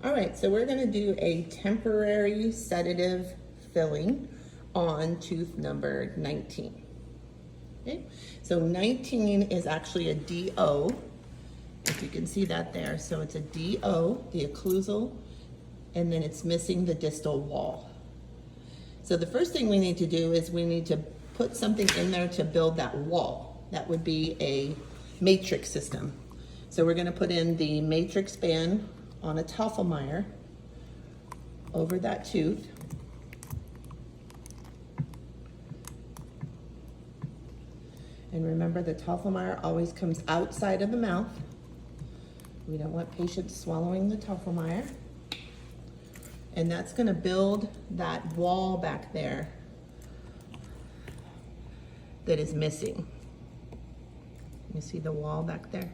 All right, so we're gonna do a temporary sedative filling on tooth number 19. Okay, so 19 is actually a DO, if you can see that there. So it's a DO, the occlusal, and then it's missing the distal wall. So the first thing we need to do is we need to put something in there to build that wall. That would be a matrix system. So we're gonna put in the matrix band on a Tafelmeyer over that tooth. And remember, the Tafelmeyer always comes outside of the mouth. We don't want patients swallowing the Tafelmeyer. And that's gonna build that wall back there that is missing. You see the wall back there?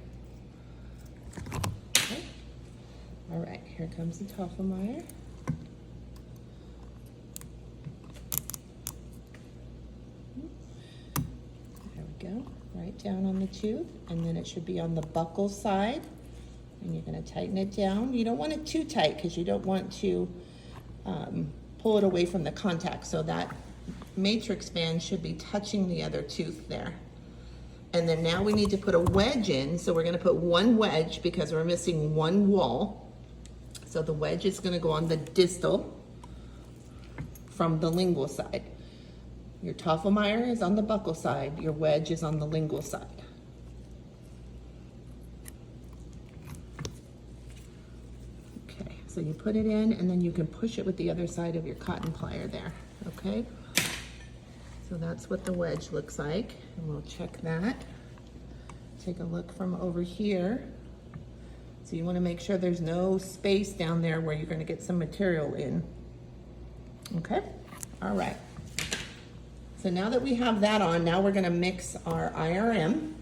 Okay. All right, here comes the Tafelmeyer. There we go, right down on the tooth, and then it should be on the buccal side. And you're gonna tighten it down. You don't want it too tight because you don't want to pull it away from the contact. So that matrix band should be touching the other tooth there. And then now we need to put a wedge in. So we're gonna put one wedge because we're missing one wall. So the wedge is gonna go on the distal from the lingual side. Your Tafelmeyer is on the buccal side. Your wedge is on the lingual side. Okay, so you put it in and then you can push it with the other side of your cotton plier there, okay? So that's what the wedge looks like, and we'll check that. Take a look from over here. So you wanna make sure there's no space down there where you're gonna get some material in. Okay, all right. So now that we have that on, now we're gonna mix our IRM.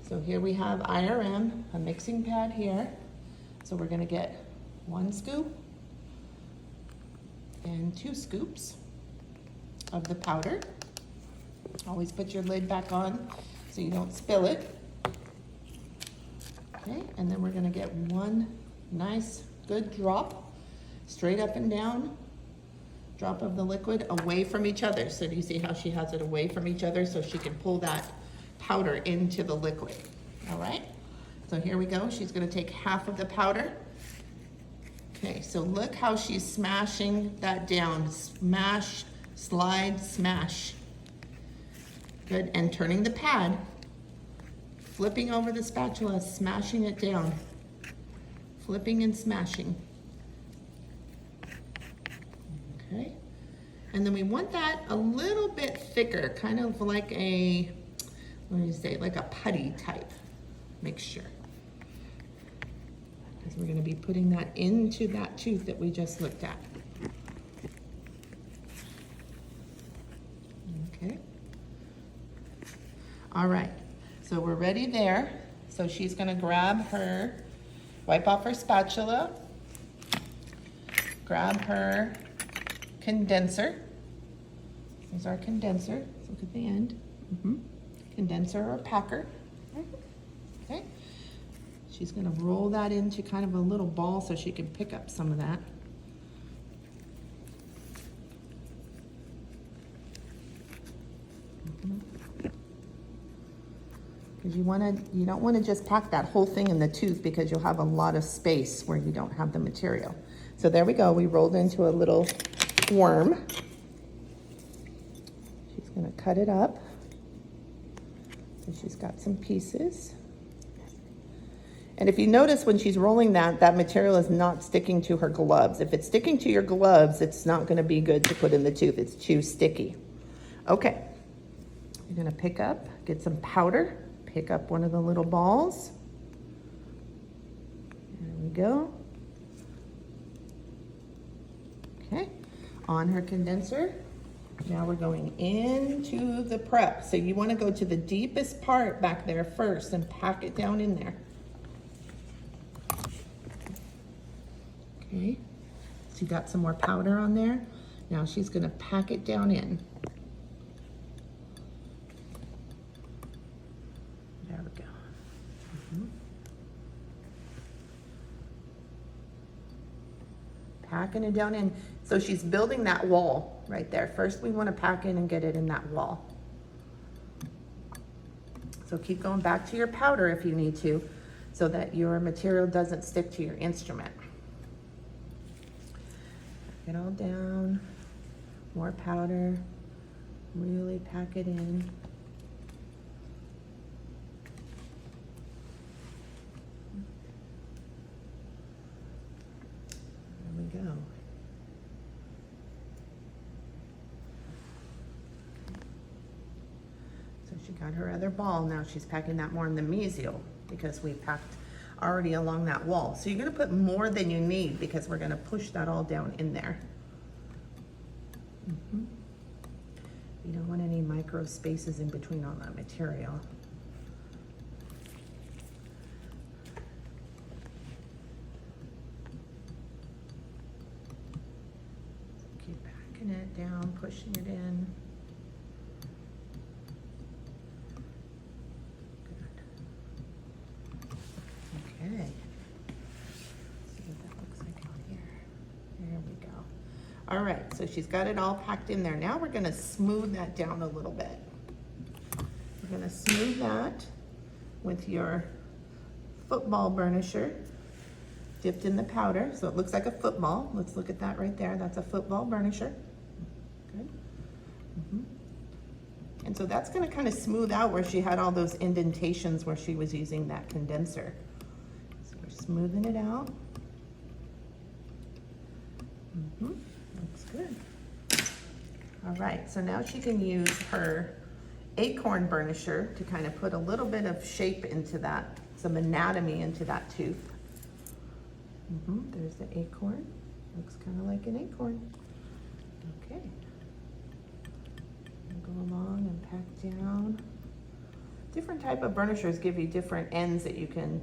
So here we have IRM, a mixing pad here. So we're gonna get 1 scoop and 2 scoops of the powder. Always put your lid back on so you don't spill it. Okay, and then we're gonna get 1 nice good drop, straight up and down, drop of the liquid away from each other. So do you see how she has it away from each other so she can pull that powder into the liquid? All right, so here we go. She's gonna take half of the powder. Okay, so look how she's smashing that down. Smash, slide, smash. Good, and turning the pad, flipping over the spatula, smashing it down. Flipping and smashing. Okay, and then we want that a little bit thicker, kind of like a, what do you say, like a putty type mixture. Because we're gonna be putting that into that tooth that we just looked at. Okay. All right, so we're ready there. So she's gonna grab her, wipe off her spatula, grab her condenser. Here's our condenser. Look at the end. Condenser or packer. Okay. She's gonna roll that into kind of a little ball so she can pick up some of that. Because you don't want to just pack that whole thing in the tooth because you'll have a lot of space where you don't have the material. So there we go. We rolled into a little worm. She's going to cut it up. So she's got some pieces. And if you notice when she's rolling that, that material is not sticking to her gloves. If it's sticking to your gloves, it's not going to be good to put in the tooth. It's too sticky. Okay. You're going to pick up, get some powder, pick up one of the little balls. There we go. Okay. On her condenser. Now we're going into the prep. So you want to go to the deepest part back there first and pack it down in there. Okay, so you got some more powder on there. Now she's gonna pack it down in. There we go. packing it down in. So she's building that wall right there. First we want to pack in and get it in that wall. So keep going back to your powder if you need to, so that your material doesn't stick to your instrument. Pack it all down, more powder, really pack it in. There we go. So she got her other ball. Now she's packing that more in the mesial because we packed already along that wall. So you're gonna put more than you need because we're gonna push that all down in there. You don't want any micro spaces in between all that material. Keep packing it down, pushing it in. Okay, see what that looks like out here. There we go. All right, so she's got it all packed in there. Now we're gonna smooth that down a little bit. We're gonna smooth that with your football burnisher dipped in the powder, so it looks like a football. Let's look at that right there. That's a football burnisher. Good. And so that's gonna kind of smooth out where she had all those indentations where she was using that condenser. Smoothing it out. Looks good. All right, so now she can use her acorn burnisher to kind of put a little bit of shape into that, some anatomy into that tooth. There's the acorn. Looks kind of like an acorn. Okay. Go along and pack down. Different type of burnishers give you different ends that you can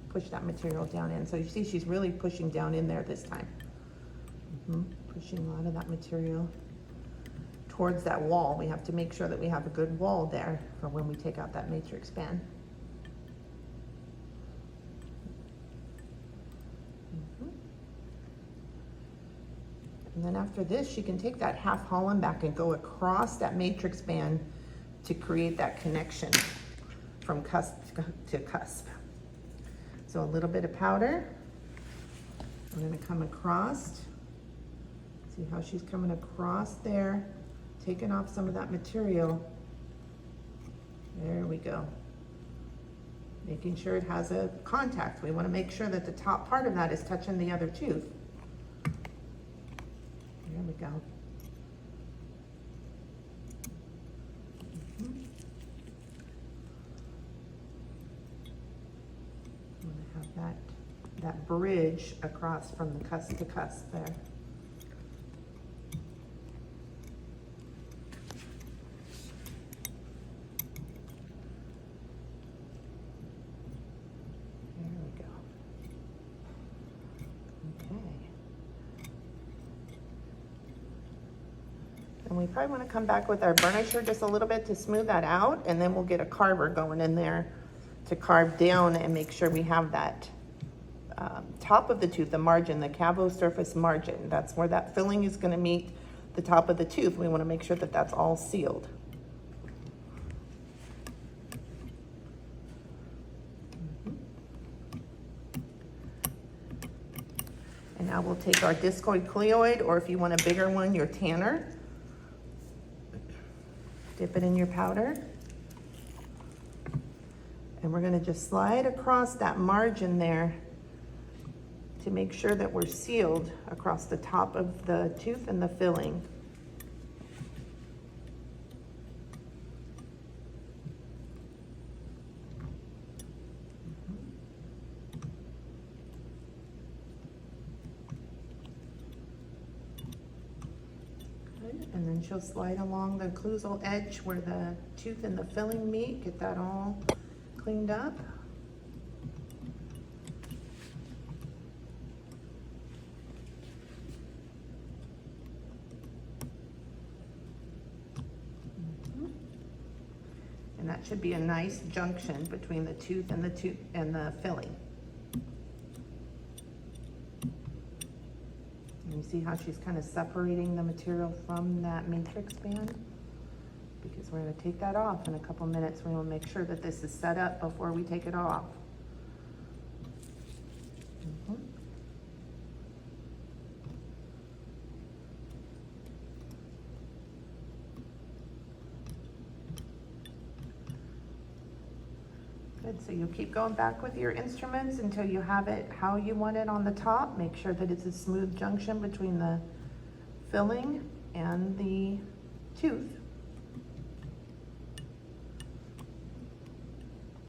push that material down in. So you see she's really pushing down in there this time. Pushing a lot of that material towards that wall. We have to make sure that we have a good wall there for when we take out that matrix band. And then after this, she can take that half Holland back and go across that matrix band to create that connection from cusp to cusp. So a little bit of powder. I'm gonna come across. See how she's coming across there, taking off some of that material. There we go. Making sure it has a contact. We wanna make sure that the top part of that is touching the other tooth. There we go. That bridge across from the cusp to cusp there. There we go. Okay. And we probably want to come back with our burnisher just a little bit to smooth that out, and then we'll get a carver going in there to carve down and make sure we have that top of the tooth, the margin, the cavo surface margin. That's where that filling is going to meet the top of the tooth. We want to make sure that that's all sealed. And now we'll take our discoid cleoid, or if you want a bigger one, your tanner. Dip it in your powder. And we're going to just slide across that margin there to make sure that we're sealed across the top of the tooth and the filling. Good. And then she'll slide along the occlusal edge where the tooth and the filling meet, get that all cleaned up. And that should be a nice junction between the tooth and the filling. see how she's kind of separating the material from that matrix band? Because we're going to take that off in a couple minutes. We will make sure that this is set up before we take it off. Good, so you'll keep going back with your instruments until you have it how you want it on the top. Make sure that it's a smooth junction between the filling and the tooth.